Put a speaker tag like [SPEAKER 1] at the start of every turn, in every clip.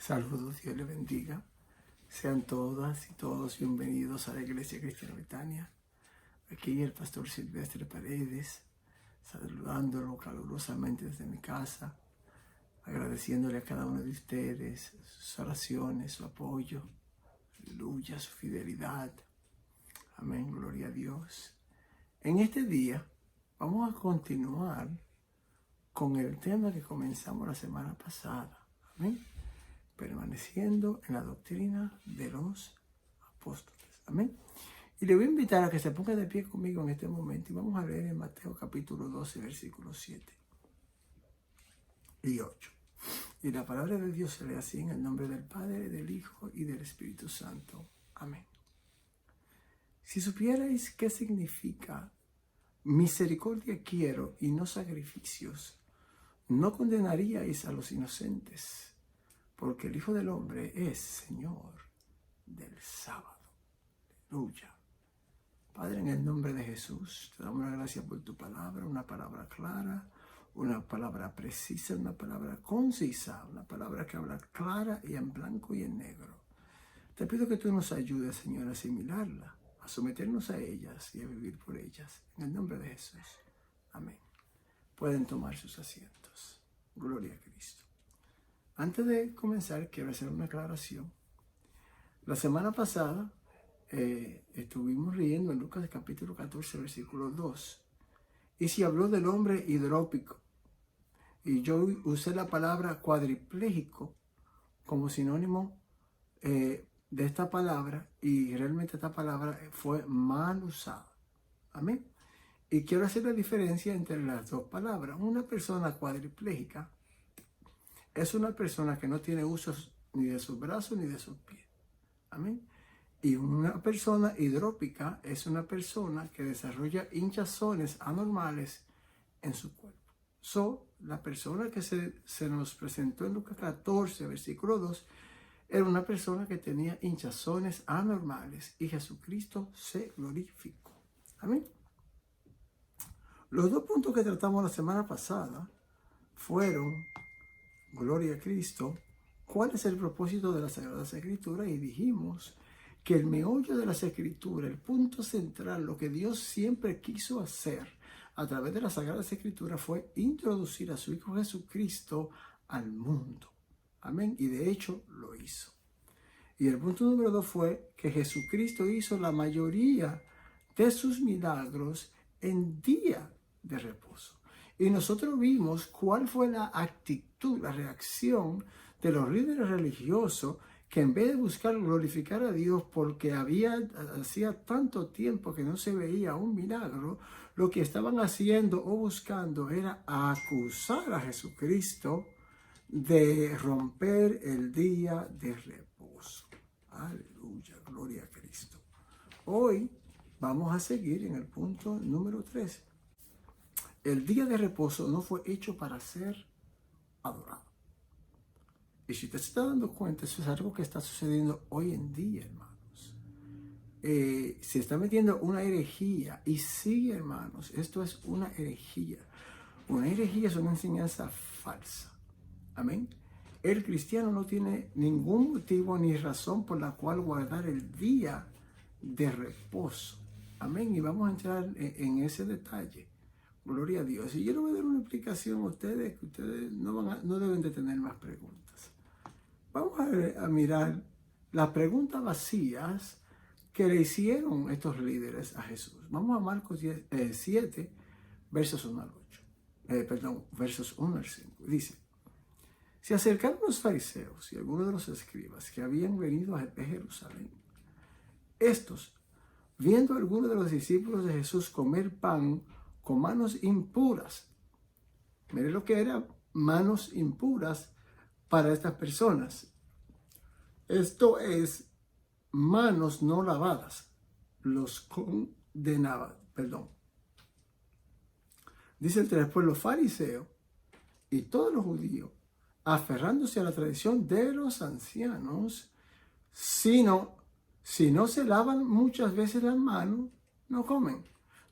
[SPEAKER 1] Saludos, Dios les bendiga. Sean todas y todos bienvenidos a la Iglesia Cristiana Betania. Aquí el pastor Silvestre Paredes, saludándolo calurosamente desde mi casa, agradeciéndole a cada uno de ustedes sus oraciones, su apoyo, aleluya, su fidelidad. Amén, gloria a Dios. En este día vamos a continuar con el tema que comenzamos la semana pasada. Amén. Permaneciendo en la doctrina de los apóstoles. Amén. Y le voy a invitar a que se ponga de pie conmigo en este momento y vamos a leer en Mateo capítulo 12, versículos 7 y 8. Y la palabra de Dios se lee así en el nombre del Padre, del Hijo y del Espíritu Santo. Amén. Si supierais qué significa misericordia quiero y no sacrificios, no condenaríais a los inocentes, porque el Hijo del Hombre es Señor del sábado. Aleluya. Padre, en el nombre de Jesús, te damos la gracia por tu palabra, una palabra clara, una palabra precisa, una palabra concisa, una palabra que habla clara y en blanco y en negro. Te pido que tú nos ayudes, Señor, a asimilarla, a someternos a ellas y a vivir por ellas. En el nombre de Jesús. Amén. Pueden tomar sus asientos. Gloria a Cristo. Antes de comenzar, quiero hacer una aclaración. La semana pasada estuvimos leyendo en Lucas capítulo 14, versículo 2. Y se habló del hombre hidrópico. Y yo usé la palabra cuadripléjico como sinónimo de esta palabra. Y realmente esta palabra fue mal usada. Amén. Y quiero hacer la diferencia entre las dos palabras. Una persona cuadripléjica es una persona que no tiene usos ni de sus brazos ni de sus pies. Amén. Y una persona hidrópica es una persona que desarrolla hinchazones anormales en su cuerpo. La persona que se nos presentó en Lucas 14, versículo 2, era una persona que tenía hinchazones anormales y Jesucristo se glorificó. Amén. Los dos puntos que tratamos la semana pasada fueron, gloria a Cristo, ¿cuál es el propósito de las Sagradas Escrituras? Y dijimos que el meollo de las Escrituras, el punto central, lo que Dios siempre quiso hacer a través de las Sagradas Escrituras fue introducir a su Hijo Jesucristo al mundo. Amén. Y de hecho lo hizo. Y el punto número 2 fue que Jesucristo hizo la mayoría de sus milagros en día de reposo. Y nosotros vimos cuál fue la actitud, la reacción de los líderes religiosos que en vez de buscar glorificar a Dios porque hacía tanto tiempo que no se veía un milagro, lo que estaban haciendo o buscando era acusar a Jesucristo de romper el día de reposo. Aleluya, gloria a Cristo. Hoy vamos a seguir en el punto número 3. El día de reposo no fue hecho para ser adorado. Y si te estás dando cuenta, eso es algo que está sucediendo hoy en día, hermanos. Se está metiendo una herejía. Y sí, hermanos, esto es una herejía. Una herejía es una enseñanza falsa. Amén. El cristiano no tiene ningún motivo ni razón por la cual guardar el día de reposo. Amén. Y vamos a entrar en ese detalle. Gloria a Dios. Y yo le voy a dar una explicación a ustedes que ustedes no deben de tener más preguntas. Vamos a mirar las preguntas vacías que le hicieron estos líderes a Jesús. Vamos a Marcos 7, versos 1 al 8. Versos 1 al 5. Dice: se acercaron los fariseos y algunos de los escribas que habían venido de Jerusalén. Estos, viendo a algunos de los discípulos de Jesús comer pan con manos impuras. Mire lo que eran manos impuras para estas personas. Esto es manos no lavadas. Los condenaban. Dice el 3, pues los fariseos y todos los judíos, aferrándose a la tradición de los ancianos, si no se lavan muchas veces las manos, no comen.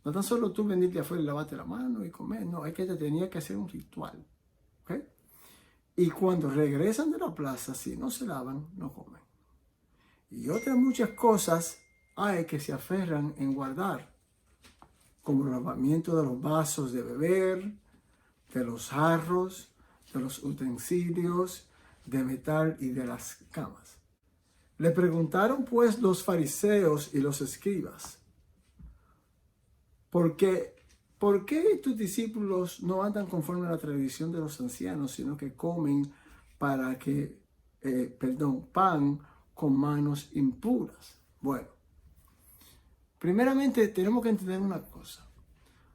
[SPEAKER 1] No tan solo tú venirte afuera y lavarte la mano y comer, no, es que te tenía que hacer un ritual. ¿Okay? Y cuando regresan de la plaza, si no se lavan, no comen. Y otras muchas cosas hay que se aferran en guardar, como el lavamiento de los vasos de beber, de los jarros, de los utensilios de metal y de las camas. Le preguntaron pues los fariseos y los escribas, ¿por qué tus discípulos no andan conforme a la tradición de los ancianos, sino que comen pan con manos impuras? Bueno, primeramente tenemos que entender una cosa.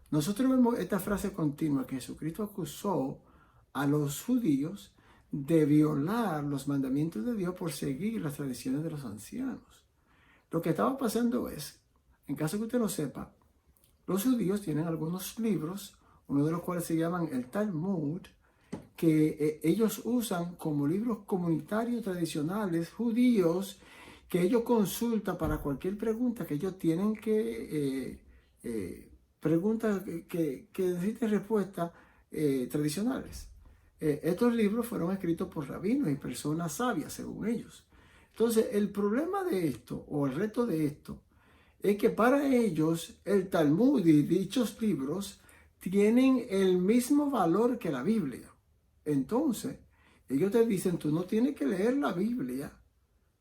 [SPEAKER 1] Nosotros vemos esta frase continua que Jesucristo acusó a los judíos de violar los mandamientos de Dios por seguir las tradiciones de los ancianos. Lo que estaba pasando es, en caso que usted lo sepa, los judíos tienen algunos libros, uno de los cuales se llaman el Talmud, que ellos usan como libros comunitarios tradicionales judíos que ellos consultan para cualquier pregunta que ellos tienen preguntas que necesiten respuestas tradicionales. Estos libros fueron escritos por rabinos y personas sabias, según ellos. Entonces, el problema de esto, o el reto de esto, es que para ellos el Talmud y dichos libros tienen el mismo valor que la Biblia. Entonces, ellos te dicen, tú no tienes que leer la Biblia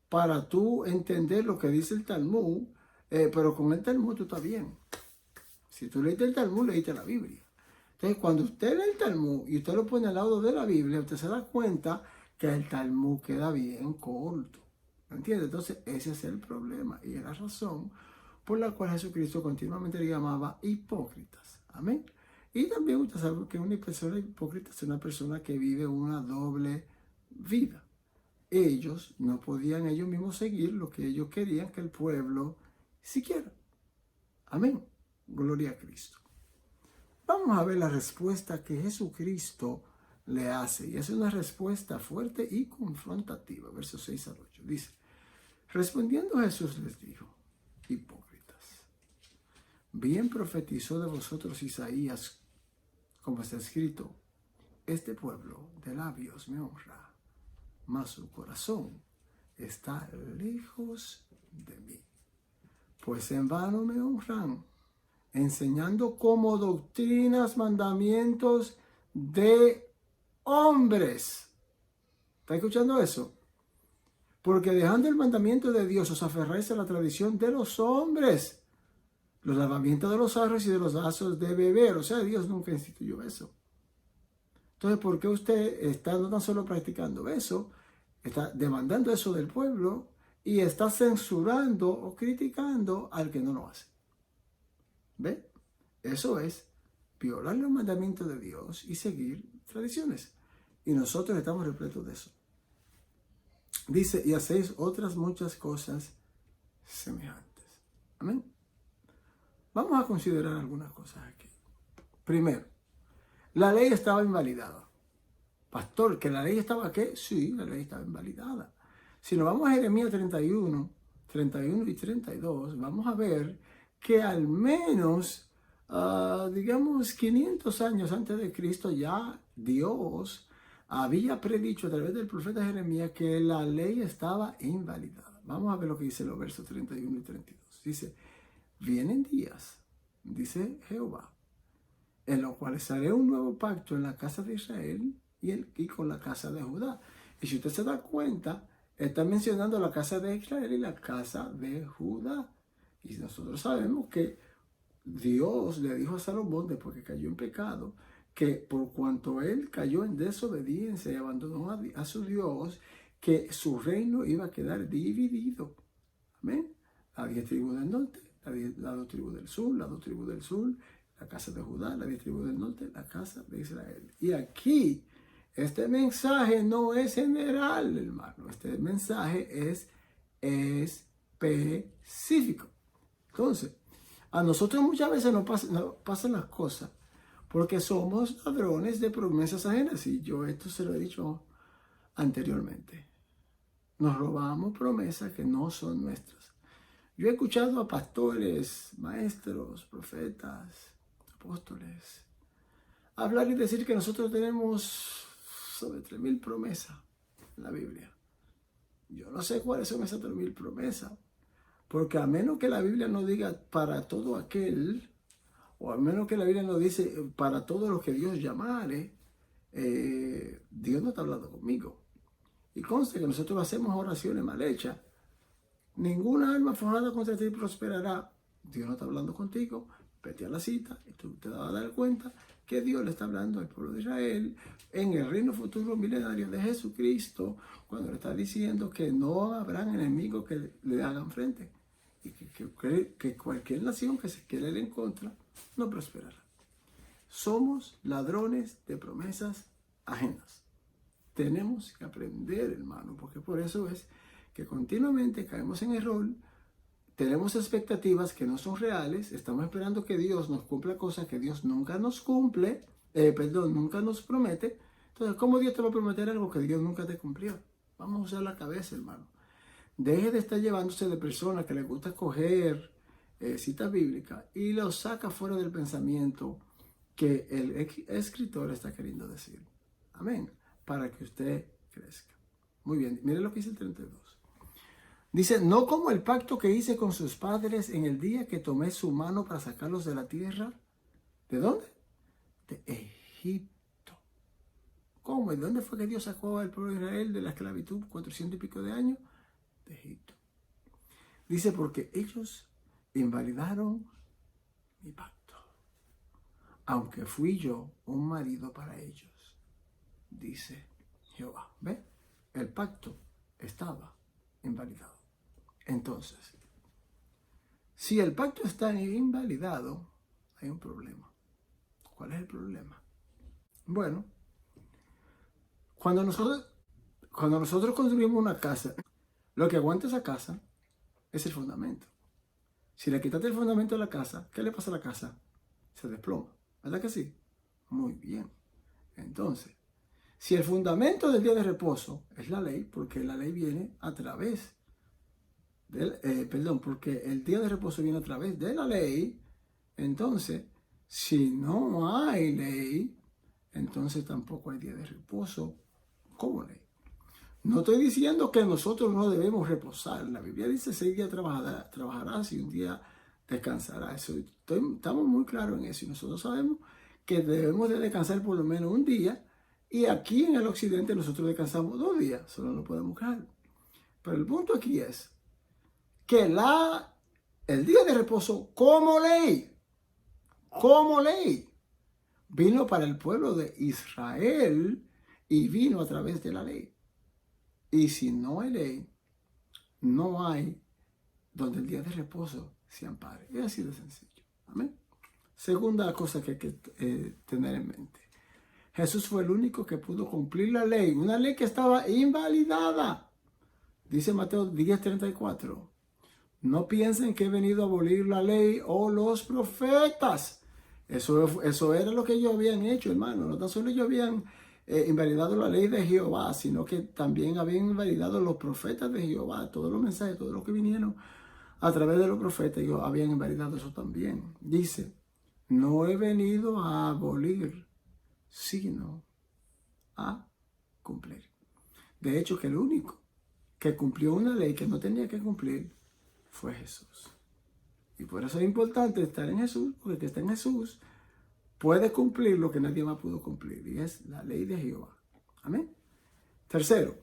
[SPEAKER 1] para tú entender lo que dice el Talmud, pero con el Talmud tú estás bien. Si tú leíste el Talmud, leíste la Biblia. Entonces, cuando usted lee el Talmud y usted lo pone al lado de la Biblia, usted se da cuenta que el Talmud queda bien corto. ¿Me entiende? Entonces, ese es el problema y es la razón por la cual Jesucristo continuamente le llamaba hipócritas. Amén. Y también usted sabe que una persona hipócrita es una persona que vive una doble vida. Ellos no podían ellos mismos seguir lo que ellos querían que el pueblo siguiera. Amén. Gloria a Cristo. Vamos a ver la respuesta que Jesucristo le hace. Y es una respuesta fuerte y confrontativa. Versos 6 al 8. Dice, respondiendo Jesús les dijo, hipócritas, bien profetizó de vosotros Isaías, como está escrito, este pueblo de labios me honra, mas su corazón está lejos de mí. Pues en vano me honran, enseñando como doctrinas mandamientos de hombres. ¿Está escuchando eso? Porque dejando el mandamiento de Dios os aferráis a la tradición de los hombres, los lavamientos de los jarros y de los vasos de beber. O sea, Dios nunca instituyó eso. Entonces, ¿por qué usted está no tan solo practicando eso, está demandando eso del pueblo y está censurando o criticando al que no lo hace? ¿Ve? Eso es violar los mandamientos de Dios y seguir tradiciones. Y nosotros estamos repletos de eso. Dice, y hacéis otras muchas cosas semejantes. Amén. Vamos a considerar algunas cosas aquí. Primero, la ley estaba invalidada. Pastor, ¿que la ley estaba qué? Sí, la ley estaba invalidada. Si nos vamos a Jeremías 31 y 32, vamos a ver que al menos, digamos, 500 años antes de Cristo ya Dios había predicho a través del profeta Jeremías que la ley estaba invalidada. Vamos a ver lo que dice los versos 31 y 32. Dice, vienen días, dice Jehová, en los cuales haré un nuevo pacto en la casa de Israel y con la casa de Judá. Y si usted se da cuenta, está mencionando la casa de Israel y la casa de Judá. Y nosotros sabemos que Dios le dijo a Salomón, después que cayó en pecado, que por cuanto él cayó en desobediencia y abandonó a su Dios, que su reino iba a quedar dividido. Amén. Las 10 tribus del norte, las 2 tribus del sur, las 2 tribus del sur, la casa de Judá, las 10 tribus del norte, la casa de Israel. Y aquí, este mensaje no es general, hermano. Este mensaje es específico. Entonces, a nosotros muchas veces nos pasan las cosas porque somos ladrones de promesas ajenas. Y yo esto se lo he dicho anteriormente. Nos robamos promesas que no son nuestras. Yo he escuchado a pastores, maestros, profetas, apóstoles hablar y decir que nosotros tenemos sobre 3,000 promesas en la Biblia. Yo no sé cuáles son esas 3,000 promesas, porque a menos que la Biblia no diga para todo aquel, o a menos que la Biblia no dice para todos los que Dios llamare, Dios no está hablando conmigo. Y conste que nosotros hacemos oraciones mal hechas. Ninguna alma forjada contra ti prosperará. Dios no está hablando contigo. Vete a la cita y tú te vas a dar cuenta que Dios le está hablando al pueblo de Israel en el reino futuro milenario de Jesucristo, cuando le está diciendo que no habrán enemigos que le hagan frente y que cualquier nación que se quiera ir en contra no prosperará. Somos ladrones de promesas ajenas. Tenemos que aprender, hermano, porque por eso es que continuamente caemos en error. Tenemos expectativas que no son reales, estamos esperando que Dios nos cumpla cosas que Dios nunca nos cumple, nunca nos promete. Entonces, ¿cómo Dios te va a prometer algo que Dios nunca te cumplió? Vamos a usar la cabeza, hermano. Deje de estar llevándose de personas que les gusta coger citas bíblicas y los saca fuera del pensamiento que el escritor está queriendo decir. Amén. Para que usted crezca. Muy bien, mire lo que dice el 32. Dice, no como el pacto que hice con sus padres en el día que tomé su mano para sacarlos de la tierra. ¿De dónde? De Egipto. ¿Cómo? ¿Y dónde fue que Dios sacó al pueblo de Israel de la esclavitud 400 y pico de años? De Egipto. Dice, porque ellos invalidaron mi pacto, aunque fui yo un marido para ellos, dice Jehová. ¿Ve? El pacto estaba invalidado. Entonces, si el pacto está invalidado, hay un problema. ¿Cuál es el problema? Bueno, cuando nosotros construimos una casa, lo que aguanta esa casa es el fundamento. Si le quitaste el fundamento de la casa, ¿qué le pasa a la casa? Se desploma. ¿Verdad que sí? Muy bien. Entonces, si el fundamento del día de reposo es la ley, porque la ley viene a través porque el día de reposo viene a través de la ley, entonces, si no hay ley, entonces tampoco hay día de reposo como ley. No estoy diciendo que nosotros no debemos reposar. La Biblia dice 6 días trabajarás y un día descansarás. Estamos muy claros en eso y nosotros sabemos que debemos de descansar por lo menos un día. Y aquí en el occidente nosotros descansamos 2 días, solo no podemos crear. Pero el punto aquí es que el día de reposo como ley, vino para el pueblo de Israel y vino a través de la ley. Y si no hay ley, no hay donde el día de reposo se ampare. Es así de sencillo. Amén. Segunda cosa que hay que tener en mente. Jesús fue el único que pudo cumplir la ley, una ley que estaba invalidada. Dice Mateo 10:34. No piensen que he venido a abolir la ley o los profetas. Eso era lo que ellos habían hecho, hermano. No tan solo ellos habían invalidado la ley de Jehová, sino que también habían invalidado los profetas de Jehová. Todos los mensajes, todos los que vinieron a través de los profetas, ellos habían invalidado eso también. Dice, no he venido a abolir, sino a cumplir. De hecho, que el único que cumplió una ley que no tenía que cumplir fue Jesús. Y por eso es importante estar en Jesús, porque el que está en Jesús puede cumplir lo que nadie más pudo cumplir, y es la ley de Jehová. Amén. Tercero,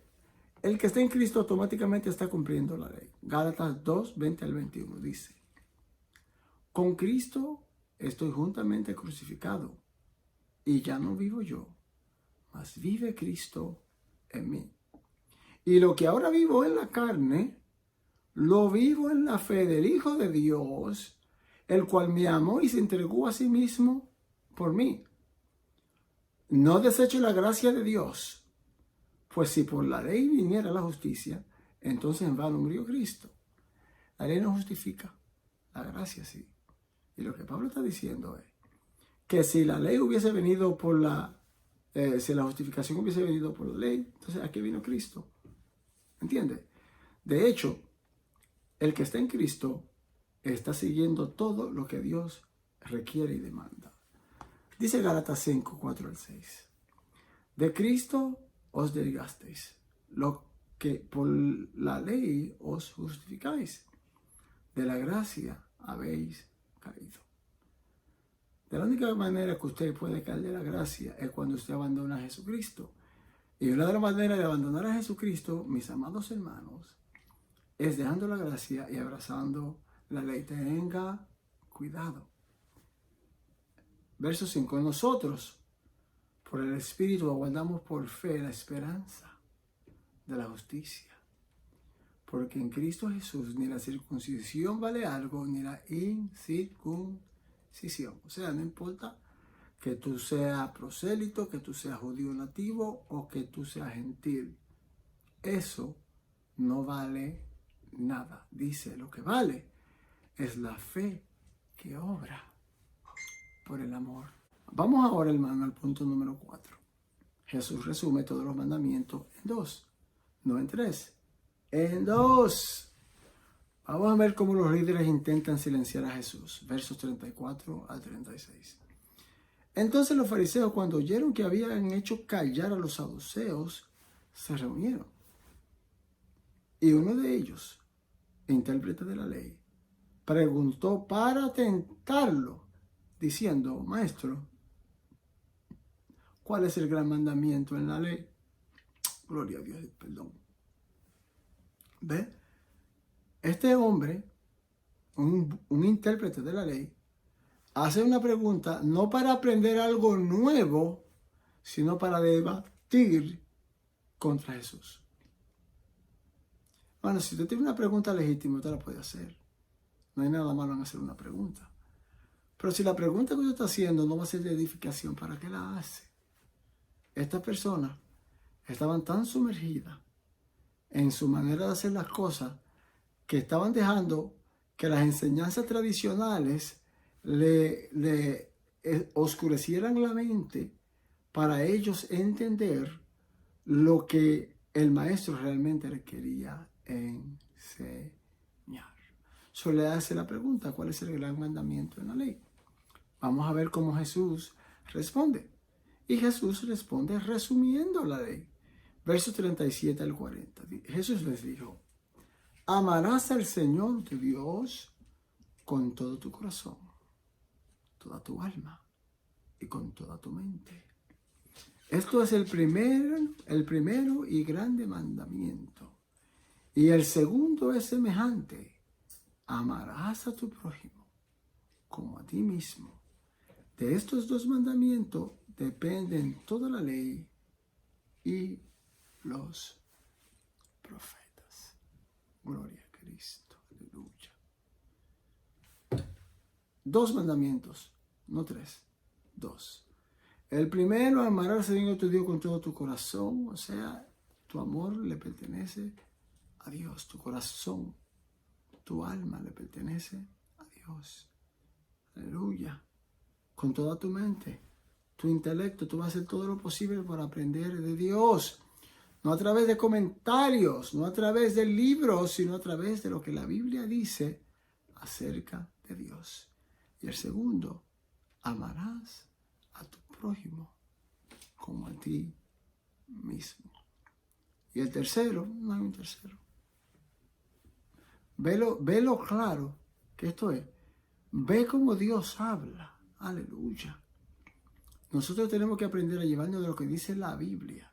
[SPEAKER 1] el que está en Cristo automáticamente está cumpliendo la ley. Gálatas 2:20-21 dice, con Cristo estoy juntamente crucificado, y ya no vivo yo, mas vive Cristo en mí. Y lo que ahora vivo en la carne, lo vivo en la fe del Hijo de Dios, el cual me amó y se entregó a sí mismo por mí. No desecho la gracia de Dios, pues si por la ley viniera la justicia, entonces en vano murió Cristo. La ley no justifica, la gracia sí. Y lo que Pablo está diciendo es que si la ley hubiese venido si la justificación hubiese venido por la ley, entonces aquí vino Cristo. ¿Entiendes? De hecho, el que está en Cristo está siguiendo todo lo que Dios requiere y demanda. Dice Gálatas 5:4-6. De Cristo os desgasteis, lo que por la ley os justificáis. De la gracia habéis caído. De la única manera que usted puede caer de la gracia es cuando usted abandona a Jesucristo. Y una de las maneras de abandonar a Jesucristo, mis amados hermanos, es dejando la gracia y abrazando la ley. Tenga cuidado. Verso 5. Nosotros, por el Espíritu, aguardamos por fe la esperanza de la justicia. Porque en Cristo Jesús ni la circuncisión vale algo, ni la incircuncisión. O sea, no importa que tú seas prosélito, que tú seas judío nativo o que tú seas gentil. Eso no vale nada. Dice, lo que vale es la fe que obra por el amor. Vamos ahora, hermano, al punto número 4. Jesús resume todos los mandamientos en 2, no en 3. En 2. Vamos a ver cómo los líderes intentan silenciar a Jesús. Versos 34 al 36. Entonces los fariseos, cuando oyeron que habían hecho callar a los saduceos, se reunieron. Y uno de ellos, intérprete de la ley, preguntó para tentarlo, diciendo, Maestro, ¿cuál es el gran mandamiento en la ley? Gloria a Dios, perdón. ¿Ve? Este hombre, un intérprete de la ley, hace una pregunta no para aprender algo nuevo, sino para debatir contra Jesús. Bueno, si usted tiene una pregunta legítima, usted la puede hacer. No hay nada malo en hacer una pregunta. Pero si la pregunta que usted está haciendo no va a ser de edificación, ¿para qué la hace? Estas personas estaban tan sumergidas en su manera de hacer las cosas que estaban dejando que las enseñanzas tradicionales le oscurecieran la mente para ellos entender lo que el maestro realmente le quería enseñar. Solo le hace la pregunta, ¿cuál es el gran mandamiento en la ley? Vamos a ver cómo Jesús responde. Y Jesús responde resumiendo la ley. Versos 37 al 40. Jesús les dijo, amarás al Señor tu Dios con todo tu corazón, toda tu alma y con toda tu mente. Esto es el primero y grande mandamiento. Y el segundo es semejante. Amarás a tu prójimo como a ti mismo. De estos dos mandamientos dependen toda la ley y los profetas. Gloria a Cristo. Aleluya. 2 mandamientos, no 3, 2. El primero, amarás al Señor tu Dios con todo tu corazón. O sea, tu amor le pertenece a Dios. Tu corazón, tu alma le pertenece a Dios. Aleluya. Con toda tu mente, tu intelecto, tú vas a hacer todo lo posible para aprender de Dios. No a través de comentarios, no a través de libros, sino a través de lo que la Biblia dice acerca de Dios. Y el segundo, amarás a tu prójimo como a ti mismo. Y el tercero, no hay un tercero. Velo claro que esto es. Ve cómo Dios habla. Aleluya. Nosotros tenemos que aprender a llevarnos de lo que dice la Biblia.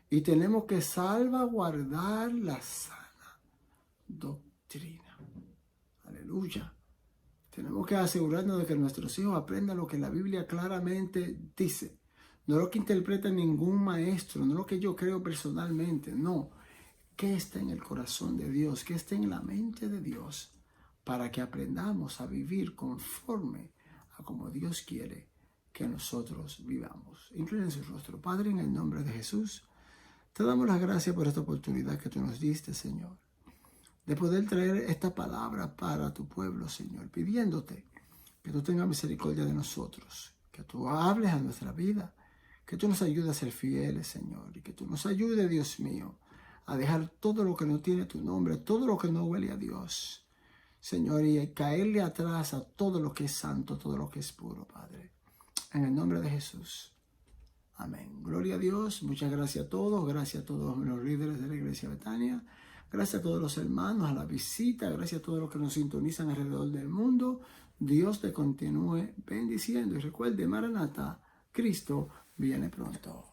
[SPEAKER 1] Y tenemos que salvaguardar la sana doctrina. Aleluya. Tenemos que asegurarnos de que nuestros hijos aprendan lo que la Biblia claramente dice. No lo que interpreta ningún maestro, no lo que yo creo personalmente, no. ¿Qué está en el corazón de Dios? ¿Qué está en la mente de Dios? Para que aprendamos a vivir conforme a como Dios quiere que nosotros vivamos. Inclinen su rostro. Padre, en el nombre de Jesús, te damos las gracias por esta oportunidad que tú nos diste, Señor, de poder traer esta palabra para tu pueblo, Señor, pidiéndote que tú tengas misericordia de nosotros, que tú hables a nuestra vida, que tú nos ayudes a ser fieles, Señor, y que tú nos ayudes, Dios mío, a dejar todo lo que no tiene tu nombre, todo lo que no huele a Dios, Señor, y caerle atrás a todo lo que es santo, todo lo que es puro, Padre. En el nombre de Jesús. Amén. Gloria a Dios. Muchas gracias a todos. Gracias a todos los líderes de la Iglesia Betania. Gracias a todos los hermanos, a la visita. Gracias a todos los que nos sintonizan alrededor del mundo. Dios te continúe bendiciendo. Y recuerde, Maranatha, Cristo viene pronto.